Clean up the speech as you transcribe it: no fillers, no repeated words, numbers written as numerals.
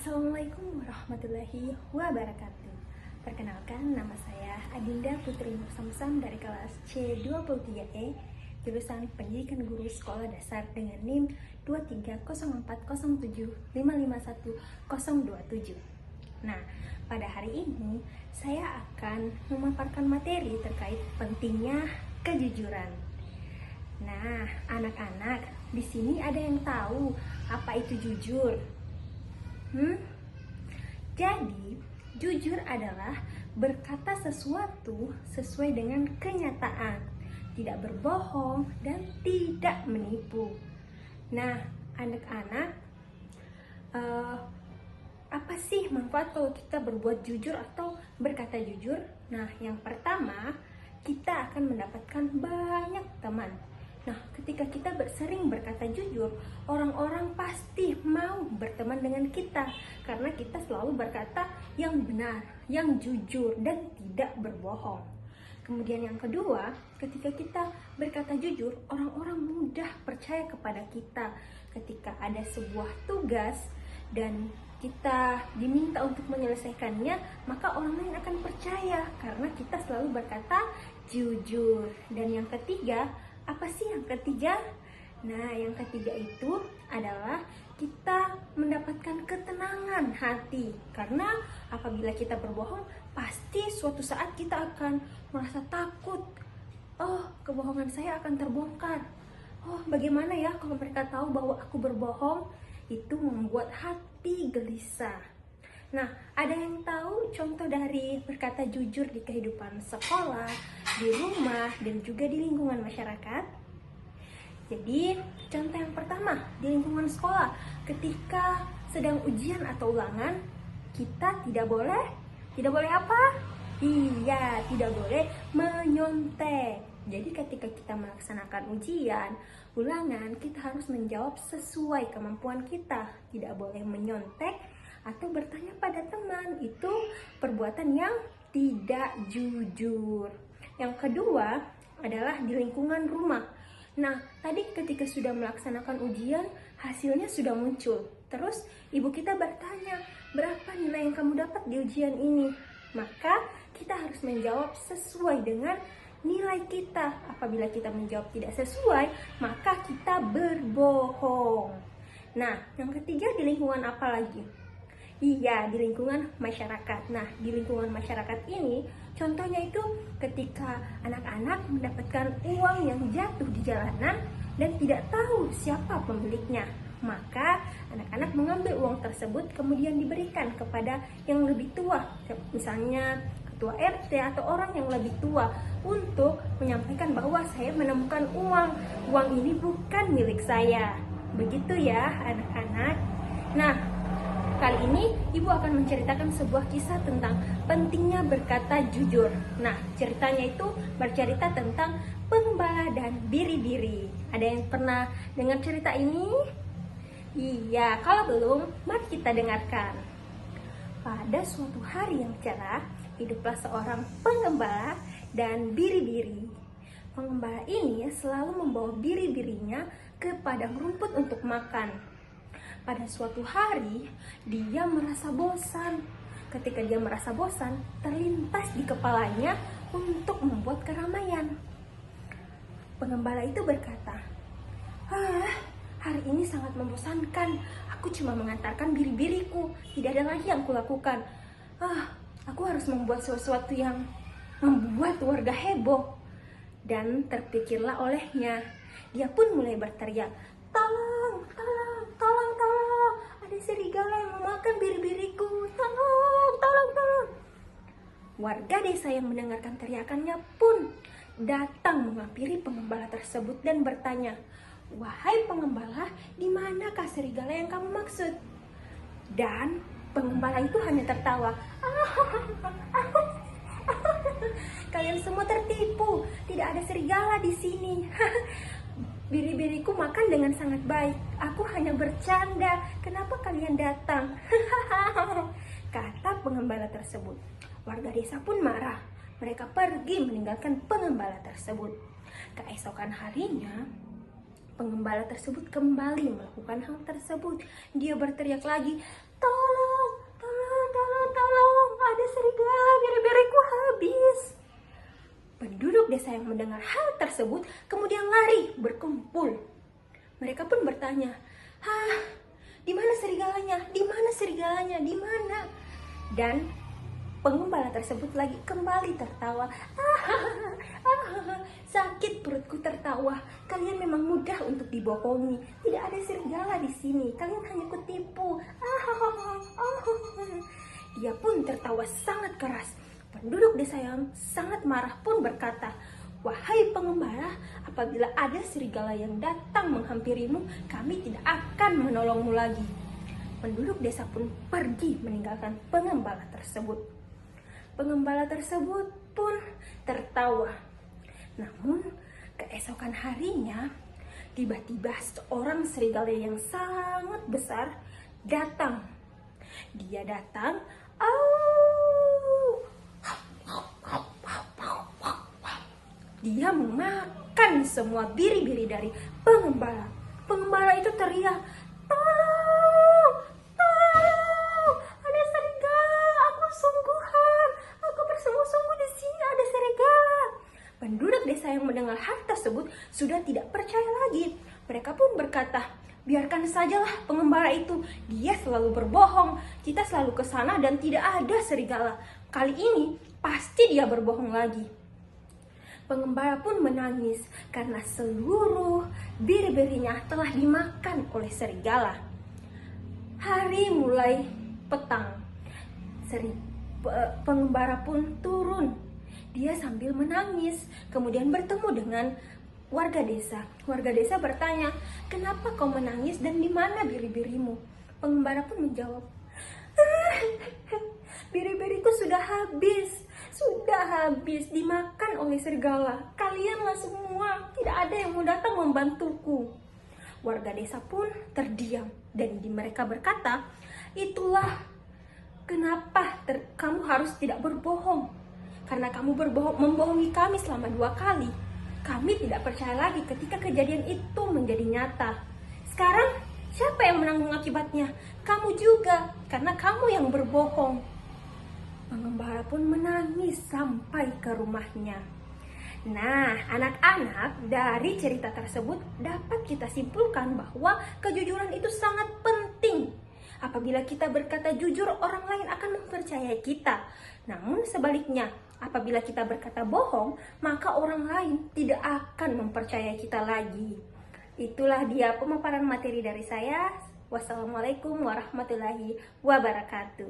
Assalamualaikum warahmatullahi wabarakatuh. Perkenalkan, nama saya Adinda Putri Nur Samsam dari kelas C23E, jurusan Pendidikan Guru Sekolah Dasar dengan NIM 2304075510027. Nah, pada hari ini saya akan memaparkan materi terkait pentingnya kejujuran. Nah, anak-anak, di sini ada yang tahu apa itu jujur? Jadi, jujur adalah berkata sesuatu sesuai dengan kenyataan, tidak berbohong dan tidak menipu. Nah, anak-anak, apa sih manfaat kalau kita berbuat jujur atau berkata jujur? Nah, yang pertama, kita akan mendapatkan banyak teman. Nah, ketika kita sering berkata jujur, orang-orang pasti mau berteman dengan kita karena kita selalu berkata yang benar, yang jujur, dan tidak berbohong. Kemudian yang kedua, ketika kita berkata jujur, orang-orang mudah percaya kepada kita. Ketika ada sebuah tugas dan kita diminta untuk menyelesaikannya, maka orang lain akan percaya karena kita selalu berkata jujur. Dan yang ketiga, apa sih yang ketiga? Nah, yang ketiga itu adalah kita mendapatkan ketenangan hati. Karena apabila kita berbohong, pasti suatu saat kita akan merasa takut. Oh, kebohongan saya akan terbongkar. Oh, bagaimana ya kalau mereka tahu bahwa aku berbohong? Itu membuat hati gelisah. Nah, ada yang tahu contoh dari berkata jujur di kehidupan sekolah, di rumah, dan juga di lingkungan masyarakat? Jadi, contoh yang pertama, di lingkungan sekolah, ketika sedang ujian atau ulangan, kita tidak boleh apa? Iya, tidak boleh menyontek. Jadi ketika kita melaksanakan ujian, ulangan, kita harus menjawab sesuai kemampuan kita. Tidak boleh menyontek atau bertanya pada teman. Itu perbuatan yang tidak jujur. Yang kedua adalah di lingkungan rumah. Nah, tadi ketika sudah melaksanakan ujian, hasilnya sudah muncul. Terus ibu kita bertanya, berapa nilai yang kamu dapat di ujian ini? Maka kita harus menjawab sesuai dengan nilai kita. Apabila kita menjawab tidak sesuai, maka kita berbohong. Nah, yang ketiga di lingkungan apa lagi? Iya, di lingkungan masyarakat. Nah, di lingkungan masyarakat ini, contohnya itu ketika anak-anak mendapatkan uang yang jatuh di jalanan dan tidak tahu siapa pemiliknya. Maka anak-anak mengambil uang tersebut kemudian diberikan kepada yang lebih tua, misalnya ketua RT atau orang yang lebih tua, untuk menyampaikan bahwa saya menemukan uang ini bukan milik saya. Begitu ya anak-anak. Nah, kali ini ibu akan menceritakan sebuah kisah tentang pentingnya berkata jujur. Nah, ceritanya itu bercerita tentang pengembala dan biri-biri. Ada yang pernah dengar cerita ini? Iya, kalau belum, mari kita dengarkan. Pada suatu hari yang cerah, hiduplah seorang pengembala dan biri-biri. Pengembala ini selalu membawa biri-birinya ke padang rumput untuk makan. Pada suatu hari, dia merasa bosan. Ketika dia merasa bosan, terlintas di kepalanya untuk membuat keramaian. Pengembala itu berkata, hari ini sangat membosankan. Aku cuma mengantarkan biri-biriku. Tidak ada lagi yang kulakukan. Aku harus membuat sesuatu yang membuat warga heboh. Dan terpikirlah olehnya. Dia pun mulai berteriak, Tolong, tolong, tolong, tolong. Ada serigala yang memakan biri-biriku. Tolong, tolong, tolong. Warga desa yang mendengarkan teriakannya pun datang menghampiri pengembala tersebut dan bertanya, Wahai pengembala, di manakah serigala yang kamu maksud? Dan pengembala itu hanya tertawa. Kalian semua tertipu. Tidak ada serigala di sini. Biri-biriku makan dengan sangat baik. Aku hanya bercanda. Kenapa kalian datang? Kata pengembala tersebut. Warga desa pun marah. Mereka pergi meninggalkan pengembala tersebut. Keesokan harinya, Pengembala tersebut kembali melakukan hal tersebut. Dia berteriak lagi, tolong, tolong, tolong, tolong, ada serigala, biri-biriku habis. Penduduk desa yang mendengar hal tersebut kemudian lari berkumpul. Mereka pun bertanya, di mana serigalanya? Di mana serigalanya? Di mana? Dan pengembala tersebut lagi kembali tertawa. Sakit perutku tertawa. Kalian memang mudah untuk dibohongi. Tidak ada serigala di sini. Kalian hanya kutipu. Dia pun tertawa sangat keras. Penduduk desa yang sangat marah pun berkata, wahai pengembala, apabila ada serigala yang datang menghampirimu, kami tidak akan menolongmu lagi. Penduduk desa pun pergi meninggalkan pengembala tersebut. Pengembala tersebut pun tertawa. Namun, keesokan harinya, tiba-tiba seorang serigala yang sangat besar datang. Dia datang, dia memakan semua biri-biri dari pengembala. Pengembala itu teriak, tolong, tolong, ada serigala, aku sungguhan, aku bersungguh-sungguh di sini ada serigala. Penduduk desa yang mendengar hal tersebut sudah tidak percaya lagi. Mereka pun berkata, biarkan sajalah pengembala itu, dia selalu berbohong. Kita selalu ke sana dan tidak ada serigala. Kali ini pasti dia berbohong lagi. Pengembala pun menangis karena seluruh biri-birinya telah dimakan oleh serigala. Hari mulai petang. Pengembala pun turun. Dia sambil menangis, kemudian bertemu dengan warga desa. Warga desa bertanya, kenapa kau menangis dan di mana biri-birimu? Pengembala pun menjawab, biri-biriku sudah habis dimakan oleh serigala. Kalianlah semua, tidak ada yang mau datang membantuku. Warga desa pun terdiam dan mereka berkata, itulah kenapa kamu harus tidak berbohong. Karena kamu membohongi kami selama 2 kali. Kami tidak percaya lagi ketika kejadian itu menjadi nyata. Sekarang siapa yang menanggung akibatnya? Kamu juga, karena kamu yang berbohong. Pengembala pun menangis sampai ke rumahnya. Nah, anak-anak, dari cerita tersebut dapat kita simpulkan bahwa kejujuran itu sangat penting. Apabila kita berkata jujur, orang lain akan mempercayai kita. Namun sebaliknya, apabila kita berkata bohong, maka orang lain tidak akan mempercayai kita lagi. Itulah dia pemaparan materi dari saya. Wassalamualaikum warahmatullahi wabarakatuh.